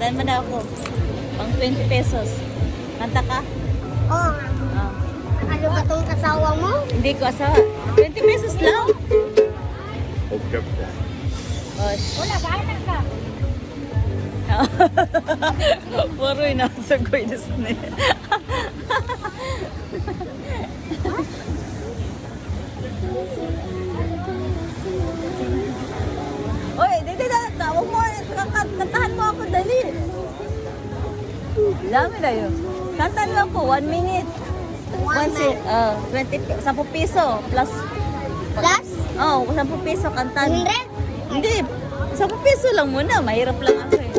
Kantahan mo na ako. Pang 20 pesos. Kanta ka? Oo. Ah. Ano ba itong kasawa mo? Hindi ko asawa. 20 pesos lang. Okay po. Oh, Wala, bahala ka. Puro nasa ko Disney. Oy, dito na. Huwag mo. Kantahan mo ako, dali. Dami na yun. Kantahan mo ako, 1 minute. 10 piso plus. Plus? Oh, 10 piso kantahan. 100? Hindi, 10 piso lang muna. Mahirap lang ako eh.